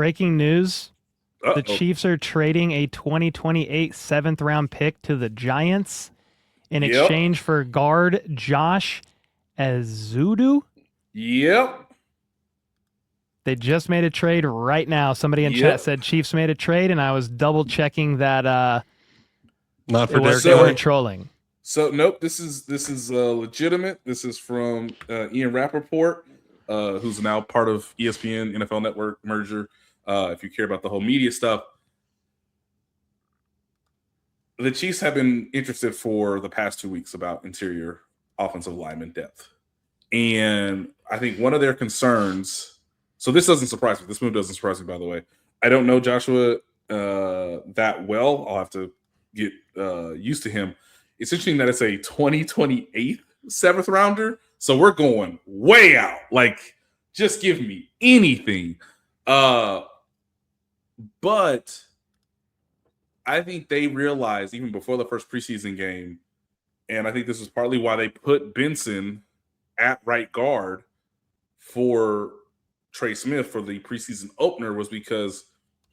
Breaking news. Uh-oh. The Chiefs are trading a 2028 seventh round pick to the Giants in exchange for guard Josh Ezeudu. Yep. They just made a trade right now. Somebody in chat said Chiefs made a trade, and I was double checking that not for Derek. They weren't trolling. So nope, this is legitimate. This is from Ian Rappaport, who's now part of ESPN NFL Network merger. If you care about the whole media stuff, the Chiefs have been interested for the past 2 weeks about interior offensive lineman depth, and I think one of their concerns. So this doesn't surprise me. This move doesn't surprise me, by the way. I don't know Joshua that well. I'll have to get used to him. It's interesting that it's a 2028 seventh rounder. So we're going way out. Like, just give me anything. But I think they realized even before the first preseason game, and I think this is partly why they put Benson at right guard for Trey Smith for the preseason opener, was because,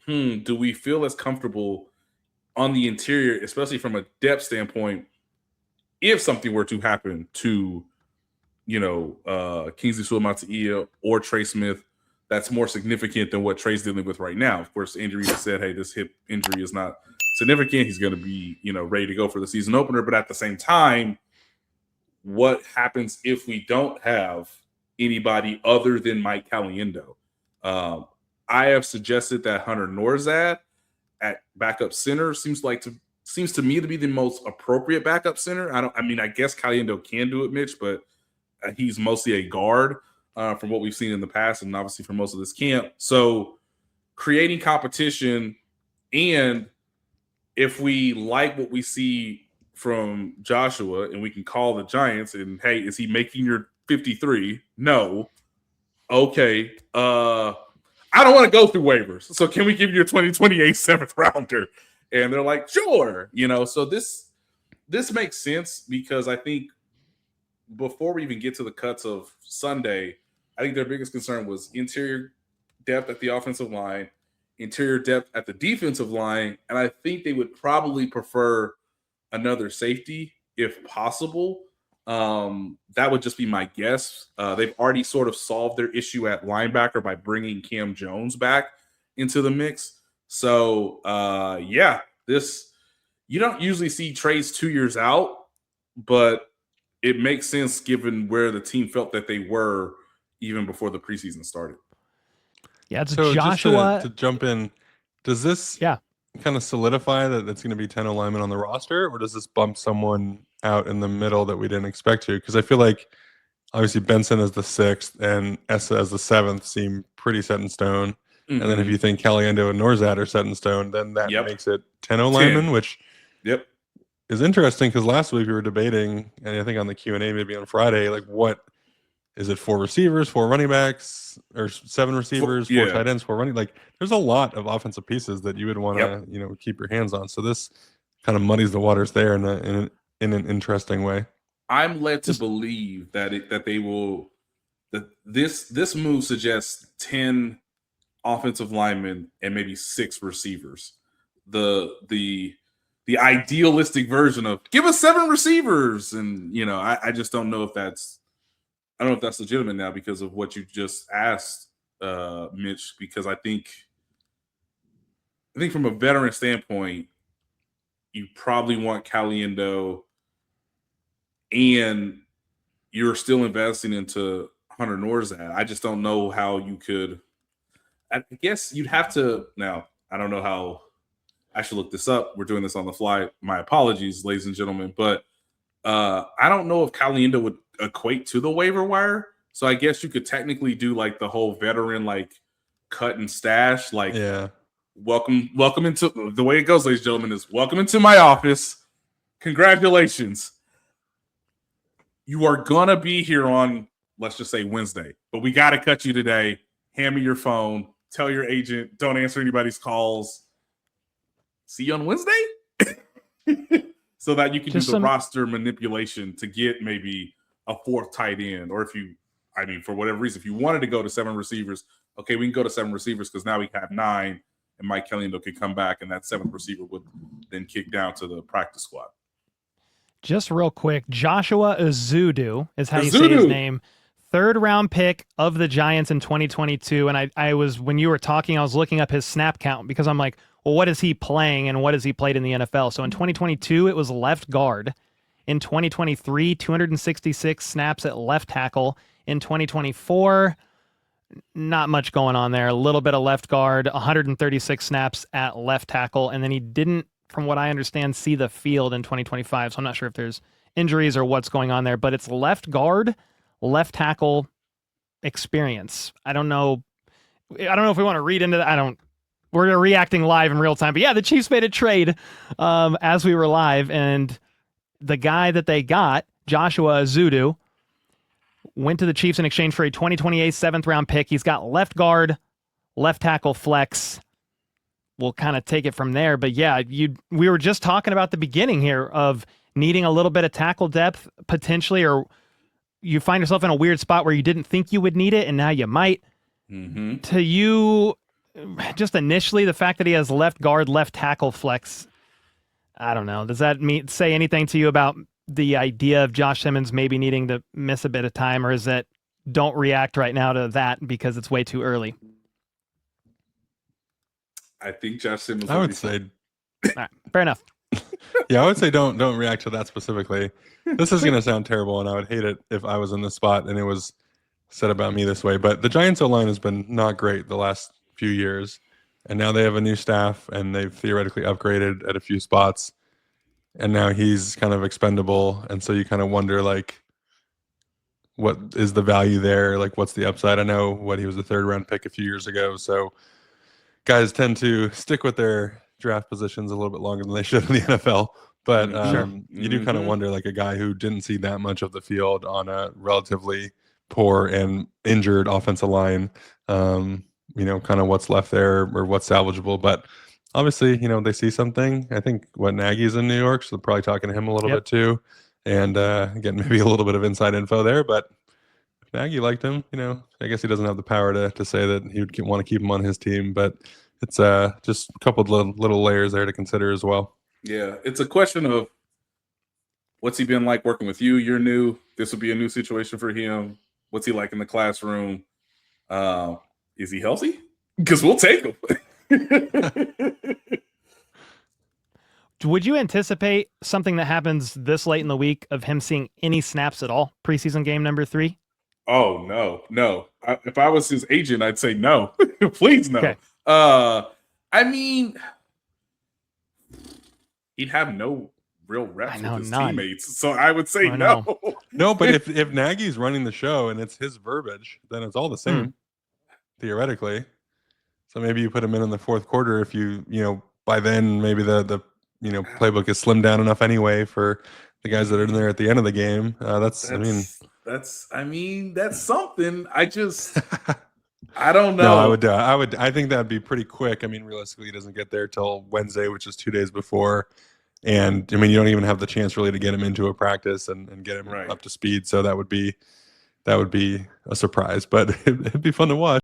do we feel as comfortable on the interior, especially from a depth standpoint, if something were to happen to, Kingsley Suamataia or Trey Smith, that's more significant than what Trey's dealing with right now. Of course, Andy Reid said, hey, this hip injury is not significant. He's going to be, ready to go for the season opener. But at the same time, what happens if we don't have anybody other than Mike Caliendo? I have suggested that Hunter Norzad at backup center seems to me to be the most appropriate backup center. I guess Caliendo can do it, Mitch, but he's mostly a guard from what we've seen in the past, and obviously for most of this camp. So creating competition, and if we like what we see from Joshua and we can call the Giants and, hey, is he making your 53? No. Okay. I don't want to go through waivers. So can we give you your 2028 seventh rounder? And they're like, sure. So this makes sense, because I think before we even get to the cuts of Sunday, I think their biggest concern was interior depth at the offensive line, interior depth at the defensive line, and I think they would probably prefer another safety if possible. That would just be my guess. They've already sort of solved their issue at linebacker by bringing Cam Jones back into the mix. So, you don't usually see trades 2 years out, but it makes sense given where the team felt that they were even before the preseason started. Yeah, it's so Joshua. Just to jump in, does this kind of solidify that it's going to be 10 linemen on the roster, or does this bump someone out in the middle that we didn't expect to? Because I feel like obviously Benson as the 6th and Essa as the 7th seem pretty set in stone. Mm-hmm. And then if you think Caliendo and Norzad are set in stone, then that makes it 10 linemen, which is interesting, because last week we were debating, and I think on the Q&A maybe on Friday, like, what is it, 4 receivers, 4 running backs, or 7 receivers, 4 tight ends, 4 running? Like, there's a lot of offensive pieces that you would want to keep your hands on. So this kind of muddies the waters there in an interesting way. I'm led to believe that they will. That this move suggests 10 offensive linemen and maybe 6 receivers. The idealistic version of give us 7 receivers, and I just don't know if that's legitimate now because of what you just asked, Mitch. Because I think from a veteran standpoint, you probably want Caliendo, and you're still investing into Hunter Norzad. I just don't know how you could. I guess you'd have to. Now, I don't know how. I should look this up. We're doing this on the fly. My apologies, ladies and gentlemen. But I don't know if Caliendo would equate to the waiver wire. So I guess you could technically do like the whole veteran like cut and stash. Like, welcome into the way it goes, ladies and gentlemen, is welcome into my office. Congratulations. You are going to be here on, let's just say, Wednesday. But we got to cut you today. Hand me your phone. Tell your agent. Don't answer anybody's calls. See you on Wednesday? So that you can do the roster manipulation to get maybe a 4th tight end. Or if you, for whatever reason, if you wanted to go to 7 receivers, okay, we can go to 7 receivers because now we have 9, and Mike Kellington can come back, and that 7th receiver would then kick down to the practice squad. Just real quick, Joshua Ezeudu is how you say his name. 3rd round pick of the Giants in 2022. And I was, when you were talking, I was looking up his snap count because I'm like, well, what is he playing and what has he played in the NFL? So in 2022, it was left guard. In 2023, 266 snaps at left tackle. In 2024, not much going on there. A little bit of left guard, 136 snaps at left tackle. And then he didn't, from what I understand, see the field in 2025. So I'm not sure if there's injuries or what's going on there, but it's left guard, left tackle experience. I don't know if we want to read into that. We're reacting live in real time, but yeah, the Chiefs made a trade as we were live, and the guy that they got, Joshua Uche, went to the Chiefs in exchange for a 2028 7th round pick. He's got left guard, left tackle flex. We'll kind of take it from there. But yeah, we were just talking about the beginning here of needing a little bit of tackle depth potentially, or you find yourself in a weird spot where you didn't think you would need it, and now you might. Mm-hmm. To you, just initially, the fact that he has left guard, left tackle flex, I don't know. Does that say anything to you about the idea of Josh Simmons maybe needing to miss a bit of time, or is that don't react right now to that because it's way too early? I think Josh Simmons. I would say, all right, fair enough. Yeah, I would say don't react to that specifically. This is going to sound terrible, and I would hate it if I was in this spot and it was said about me this way. But the Giants O-line has been not great the last few years, and now they have a new staff, and they've theoretically upgraded at a few spots, and now he's kind of expendable, and so you kind of wonder, like, what is the value there? Like, what's the upside? I know what he was a 3rd round pick a few years ago, so guys tend to stick with their draft positions a little bit longer than they should in the NFL. But you do kind of wonder, like, a guy who didn't see that much of the field on a relatively poor and injured offensive line, kind of what's left there or what's salvageable. But obviously, they see something. I think Nagy's in New York, so they're probably talking to him a little bit too, and getting maybe a little bit of inside info there. But if Nagy liked him, I guess he doesn't have the power to say that he would want to keep him on his team. But it's just a couple of little layers there to consider as well. Yeah, it's a question of what's he been like working with you? You're new. This would be a new situation for him. What's he like in the classroom? Is he healthy? Because we'll take him. Would you anticipate something that happens this late in the week of him seeing any snaps at all? Preseason game number 3? Oh, no. If I was his agent, I'd say no. Please, no. Okay. I mean, he'd have no real reps with his teammates, so I would say no. No, but if Nagy's running the show and it's his verbiage, then it's all the same, theoretically. So maybe you put him in the 4th quarter if by then maybe the playbook is slimmed down enough anyway for the guys that are in there at the end of the game. That's something. I don't know. No, I think that'd be pretty quick. I mean, realistically, he doesn't get there till Wednesday, which is 2 days before. And I mean, you don't even have the chance really to get him into a practice and get him up to speed. So that would be a surprise, but it'd be fun to watch.